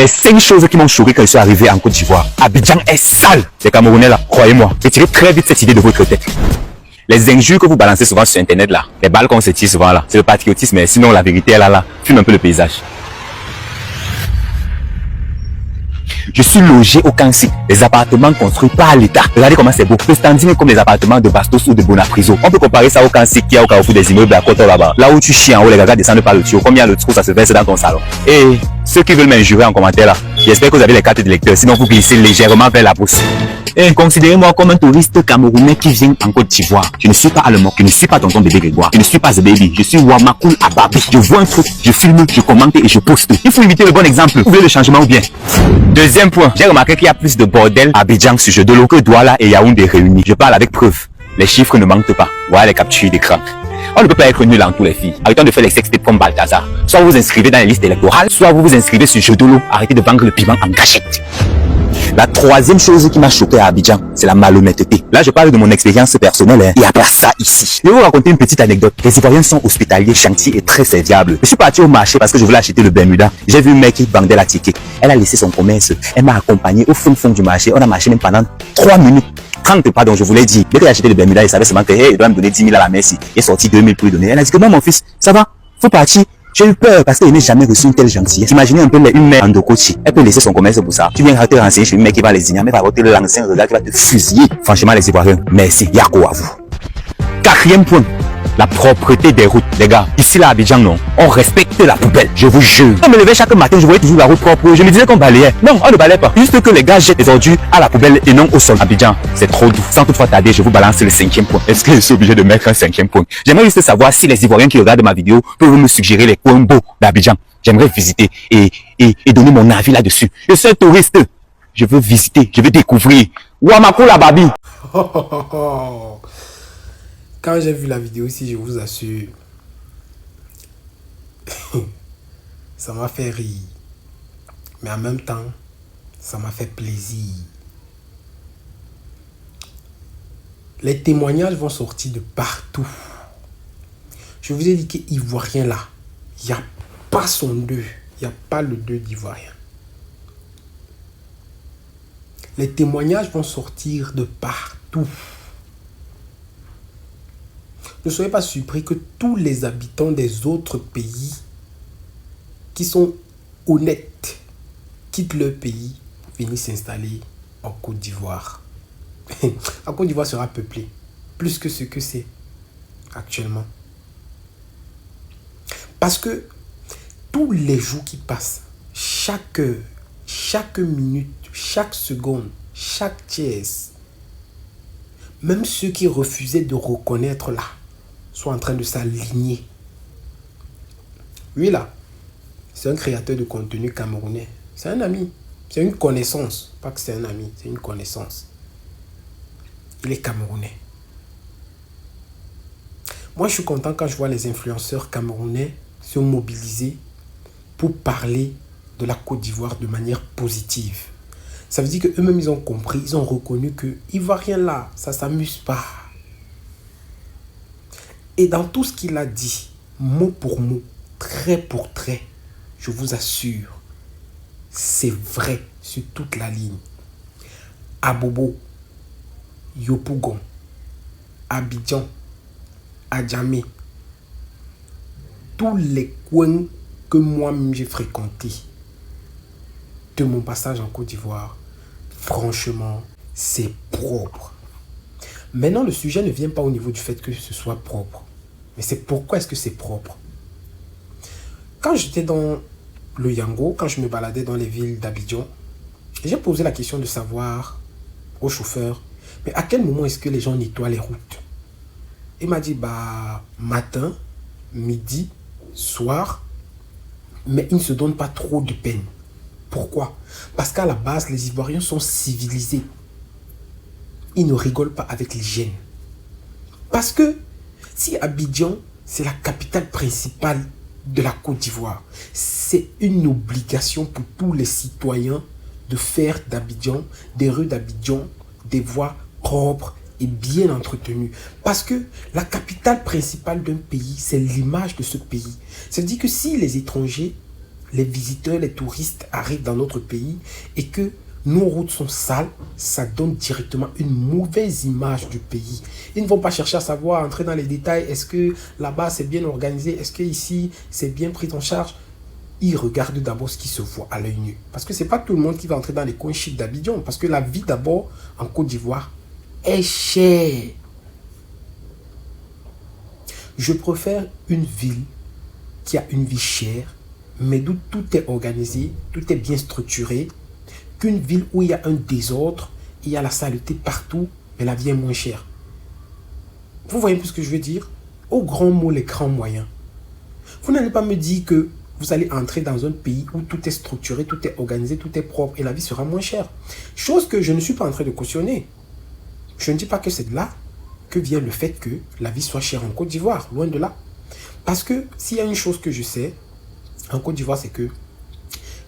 Les 5 choses qui m'ont choqué quand je suis arrivé en Côte d'Ivoire. Abidjan est sale. Les Camerounais là, croyez-moi, retirez très vite cette idée de votre tête. Les injures que vous balancez souvent sur internet là, les balles qu'on se tire souvent là, c'est le patriotisme, mais sinon la vérité elle là, fume un peu le paysage. Je suis logé au Kansi, les appartements construits par l'État. Regardez comment c'est beau. Le standing est comme les appartements de Bastos ou de Bonapriso. On peut comparer ça au Kansi qui est au carrefour des immeubles à Koto là-bas. Là où tu chies en haut, les gars descendent par le tuyau. Comme il y a le trou, ça se verse dans ton salon. Et ceux qui veulent m'injurer en commentaire là, j'espère que vous avez les cartes de lecteur, sinon vous glissez légèrement vers la brousse. Et considérez-moi comme un touriste camerounais qui vient en Côte d'Ivoire. Je ne suis pas allemand, je ne suis pas tonton bébé Grégoire, je ne suis pas The Baby, je suis Wamakoul Ababi. Je vois un truc, je filme, je commente et je poste. Il faut imiter le bon exemple. Vous voulez le changement ou bien? Deuxième point, j'ai remarqué qu'il y a plus de bordel à Abidjan sur jeu de l'eau que Douala et Yaoundé réunis. Je parle avec preuve. Les chiffres ne manquent pas. Voilà les captures d'écran. On ne peut pas être nul en tous les filles. Arrêtons de faire les sextapes comme Balthazar. Soit vous vous inscrivez dans les listes électorales, soit vous vous inscrivez sur jeu de l'eau. Arrêtez de vendre le piment en gâchette. La troisième chose qui m'a choqué à Abidjan, c'est la malhonnêteté. Là, je parle de mon expérience personnelle, Il y a pas ça ici. Je vais vous raconter une petite anecdote. Les Ivoiriens sont hospitaliers, gentils et très serviables. Je suis parti au marché parce que je voulais acheter le Bermuda. J'ai vu un mec qui vendait la ticket. Elle a laissé son commerce. Elle m'a accompagné au fond du marché. On a marché même pendant 3 minutes. 30, pardon, je voulais dire. Dès qu'elle a acheté le Bermuda, il savait seulement que, il doit me donner 10 000 à la merci. Il est sorti 2 000 pour lui donner. Elle a dit que non, mon fils, ça va, faut partir. J'ai eu peur parce qu'elle n'a jamais reçu une telle gentillesse. Imaginez un peu une mère en Dokochi. Elle peut laisser son commerce pour ça. Tu viens te renseigner chez une mère qui va les ignorer, mais va avoir l'ancien regard qui va te fusiller. Franchement, les Ivoiriens, merci. Yako à vous. Quatrième point. La propreté des routes, les gars. Ici, là, à Abidjan, non. On respecte la poubelle. Je vous jure. Quand je me levais chaque matin, je voyais toujours la route propre. Je me disais qu'on balayait. Non, on ne balaye pas. Juste que les gars jettent les ordures à la poubelle et non au sol. Abidjan, c'est trop doux. Sans toutefois tarder, je vous balance le 5e point. Est-ce que je suis obligé de mettre un 5e point? J'aimerais juste savoir si les Ivoiriens qui regardent ma vidéo peuvent me suggérer les coins beaux d'Abidjan. J'aimerais visiter et donner mon avis là-dessus. Je suis un touriste. Je veux visiter, je veux découvrir. Wamakoul Ababi. Quand j'ai vu la vidéo ici, je vous assure, ça m'a fait rire. Mais en même temps, ça m'a fait plaisir. Les témoignages vont sortir de partout. Je vous ai dit qu'Ivoirien là, il n'y a pas son 2. Il n'y a pas le 2 d'Ivoirien. Les témoignages vont sortir de partout. Ne soyez pas surpris que tous les habitants des autres pays qui sont honnêtes quittent leur pays pour venir s'installer en Côte d'Ivoire. La Côte d'Ivoire sera peuplée plus que ce que c'est actuellement. Parce que tous les jours qui passent, chaque heure, chaque minute, chaque seconde, chaque tiers, même ceux qui refusaient de reconnaître là, sont en train de s'aligner. Lui là, c'est un créateur de contenu camerounais. C'est un ami. C'est une connaissance. Pas que c'est un ami, c'est une connaissance. Il est camerounais. Moi, je suis content quand je vois les influenceurs camerounais se mobiliser pour parler de la Côte d'Ivoire de manière positive. Ça veut dire qu'eux-mêmes, ils ont compris, ils ont reconnu que Ivoirien là, ça ne s'amuse pas. Et dans tout ce qu'il a dit, mot pour mot, trait pour trait, je vous assure, c'est vrai sur toute la ligne. Abobo, Yopougon, Abidjan, Adjamé, tous les coins que moi-même j'ai fréquentés de mon passage en Côte d'Ivoire, franchement, c'est propre. Maintenant, le sujet ne vient pas au niveau du fait que ce soit propre. Mais c'est pourquoi est-ce que c'est propre. Quand j'étais dans le Yango, quand je me baladais dans les villes d'Abidjan, j'ai posé la question de savoir au chauffeur, mais à quel moment est-ce que les gens nettoient les routes? Il m'a dit, matin, midi, soir, mais ils ne se donnent pas trop de peine. Pourquoi? Parce qu'à la base, les Ivoiriens sont civilisés. Ils ne rigolent pas avec l'hygiène. Parce que si Abidjan, c'est la capitale principale de la Côte d'Ivoire, c'est une obligation pour tous les citoyens de faire d'Abidjan, des rues d'Abidjan, des voies propres et bien entretenues. Parce que la capitale principale d'un pays, c'est l'image de ce pays. Ça veut dire que si les étrangers les visiteurs, les touristes arrivent dans notre pays et que nos routes sont sales, ça donne directement une mauvaise image du pays. Ils ne vont pas chercher à savoir, entrer dans les détails, est-ce que là-bas c'est bien organisé, est-ce que ici c'est bien pris en charge. Ils regardent d'abord ce qui se voit à l'œil nu. Parce que ce n'est pas tout le monde qui va entrer dans les coins chics d'Abidjan. Parce que la vie d'abord en Côte d'Ivoire est chère. Je préfère une ville qui a une vie chère, mais d'où tout est organisé, tout est bien structuré, qu'une ville où il y a un désordre, il y a la saleté partout, mais la vie est moins chère. Vous voyez un peu ce que je veux dire? Au grand mot, les grands moyens. Vous n'allez pas me dire que vous allez entrer dans un pays où tout est structuré, tout est organisé, tout est propre et la vie sera moins chère. Chose que je ne suis pas en train de cautionner. Je ne dis pas que c'est de là que vient le fait que la vie soit chère en Côte d'Ivoire, loin de là. Parce que s'il y a une chose que je sais en Côte d'Ivoire, c'est que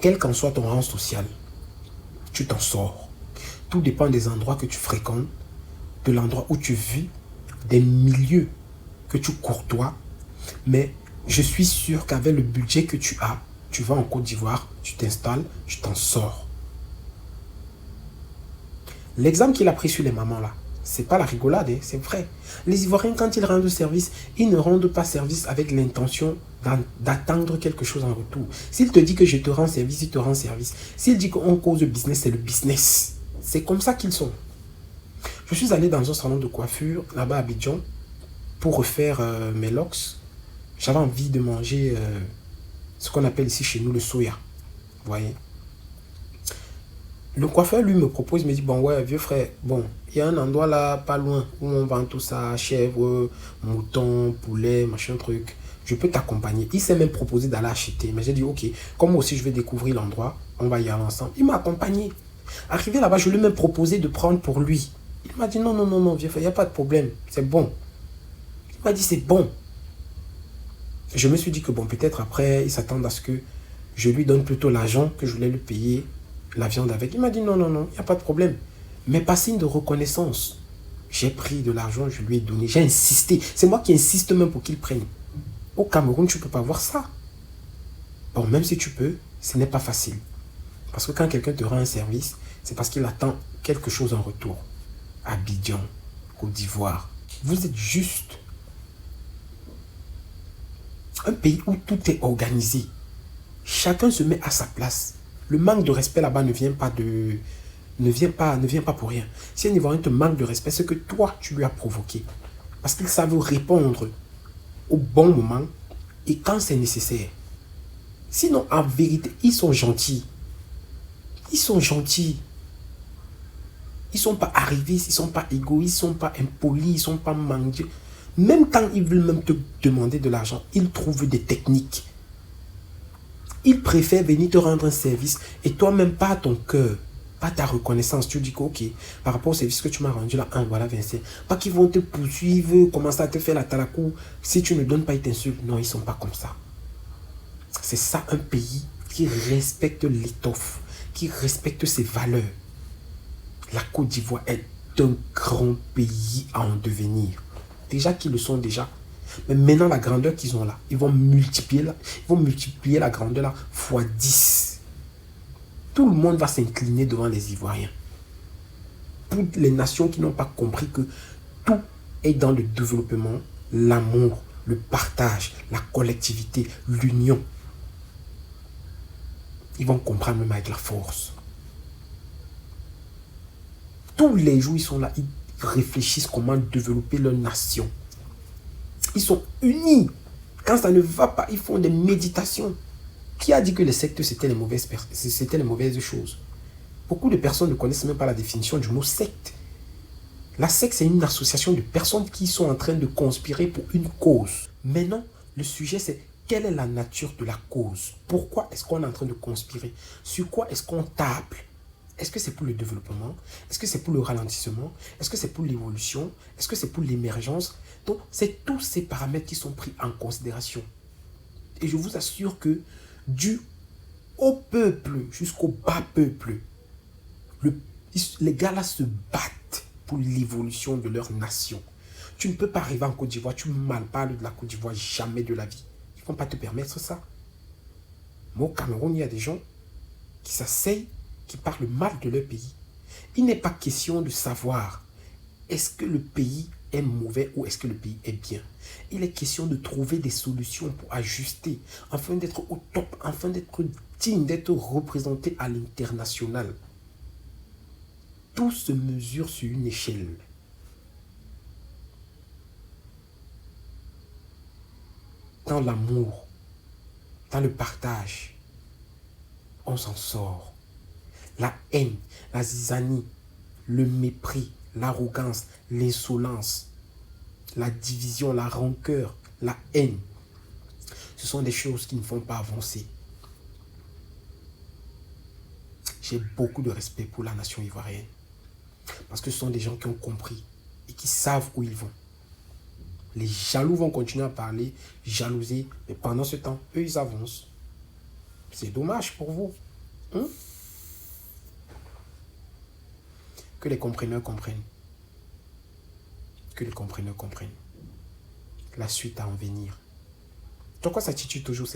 quel qu'en soit ton rang social, tu t'en sors. Tout dépend des endroits que tu fréquentes, de l'endroit où tu vis, des milieux que tu courtoies. Mais je suis sûr qu'avec le budget que tu as, tu vas en Côte d'Ivoire, tu t'installes, tu t'en sors. L'exemple qu'il a pris sur les mamans là, c'est pas la rigolade, hein, c'est vrai. Les Ivoiriens, quand ils rendent service, ils ne rendent pas service avec l'intention d'attendre quelque chose en retour. S'il te dit que je te rends service, il te rend service. S'il dit qu'on cause de business, c'est le business. C'est comme ça qu'ils sont. Je suis allé dans un salon de coiffure, là-bas à Abidjan, pour refaire mes locks. J'avais envie de manger ce qu'on appelle ici chez nous le soya. Vous voyez. Le coiffeur, lui, me propose, me dit, bon, ouais, vieux frère, bon, il y a un endroit là, pas loin, où on vend tout ça, chèvre, mouton, poulet, machin truc. Je peux t'accompagner. Il s'est même proposé d'aller acheter. Mais j'ai dit, ok, comme moi aussi je vais découvrir l'endroit, on va y aller ensemble. Il m'a accompagné. Arrivé là-bas, je lui ai même proposé de prendre pour lui. Il m'a dit, non, non, non, non, vieux frère, il n'y a pas de problème, c'est bon. Il m'a dit, c'est bon. Je me suis dit que bon, peut-être après, il s'attend à ce que je lui donne plutôt l'argent que je voulais lui payer la viande avec. Il m'a dit non, non, non, il n'y a pas de problème. Mais par signe de reconnaissance, j'ai pris de l'argent, je lui ai donné, j'ai insisté. C'est moi qui insiste même pour qu'il prenne. Au Cameroun, tu ne peux pas voir ça. Bon, même si tu peux, ce n'est pas facile. Parce que quand quelqu'un te rend un service, c'est parce qu'il attend quelque chose en retour. Abidjan, Côte d'Ivoire. Vous êtes juste un pays où tout est organisé. Chacun se met à sa place. Le manque de respect là-bas ne vient pas pour rien. Si un Ivoirien te manque de respect, c'est que toi, tu lui as provoqué. Parce qu'ils savent répondre au bon moment et quand c'est nécessaire. Sinon, en vérité, ils sont gentils. Ils sont gentils. Ils ne sont pas arrivistes, ils ne sont pas égoïstes, ils ne sont pas impolis, ils ne sont pas mendiants. Même quand ils veulent même te demander de l'argent, ils trouvent des techniques. Ils préfèrent venir te rendre un service et toi-même pas ton cœur, pas ta reconnaissance. Tu dis que ok, par rapport au service que tu m'as rendu là, voilà Vincent. Pas qu'ils vont te poursuivre, commencer à te faire la talakou. Si tu ne donnes pas, ils t'insultent. Non, ils ne sont pas comme ça. C'est ça un pays qui respecte l'étoffe, qui respecte ses valeurs. La Côte d'Ivoire est un grand pays à en devenir. Déjà qu'ils le sont déjà. Mais maintenant, la grandeur qu'ils ont là, ils vont multiplier la grandeur là fois 10. Tout le monde va s'incliner devant les Ivoiriens. Pour les nations qui n'ont pas compris que tout est dans le développement, l'amour, le partage, la collectivité, l'union. Ils vont comprendre même avec la force. Tous les jours, ils sont là, ils réfléchissent comment développer leur nation. Ils sont unis. Quand ça ne va pas, ils font des méditations. Qui a dit que les sectes, c'était les mauvaises choses? Beaucoup de personnes ne connaissent même pas la définition du mot secte. La secte, c'est une association de personnes qui sont en train de conspirer pour une cause. Maintenant, le sujet, c'est quelle est la nature de la cause? Pourquoi est-ce qu'on est en train de conspirer? Sur quoi est-ce qu'on table? Est-ce que c'est pour le développement? Est-ce que c'est pour le ralentissement? Est-ce que c'est pour l'évolution? Est-ce que c'est pour l'émergence? Donc, c'est tous ces paramètres qui sont pris en considération. Et je vous assure que du haut peuple jusqu'au bas peuple, les gars là se battent pour l'évolution de leur nation. Tu ne peux pas arriver en Côte d'Ivoire, tu mal parles de la Côte d'Ivoire, jamais de la vie. Ils ne vont pas te permettre ça. Mais au Cameroun, il y a des gens qui s'asseyent, qui parlent mal de leur pays. Il n'est pas question de savoir est-ce que le pays est mauvais ou est-ce que le pays est bien. Il est question de trouver des solutions pour ajuster, afin d'être au top, afin d'être digne, d'être représenté à l'international. Tout se mesure sur une échelle. Dans l'amour, dans le partage, on s'en sort. La haine, la zizanie, le mépris, l'arrogance, l'insolence, la division, la rancœur, la haine, ce sont des choses qui ne font pas avancer. J'ai beaucoup de respect pour la nation ivoirienne. Parce que ce sont des gens qui ont compris et qui savent où ils vont. Les jaloux vont continuer à parler, jalouser, mais pendant ce temps, eux, ils avancent. C'est dommage pour vous. Que les compreneurs comprennent. Que les compreneurs comprennent. La suite à en venir. Pourquoi s'attitude toujours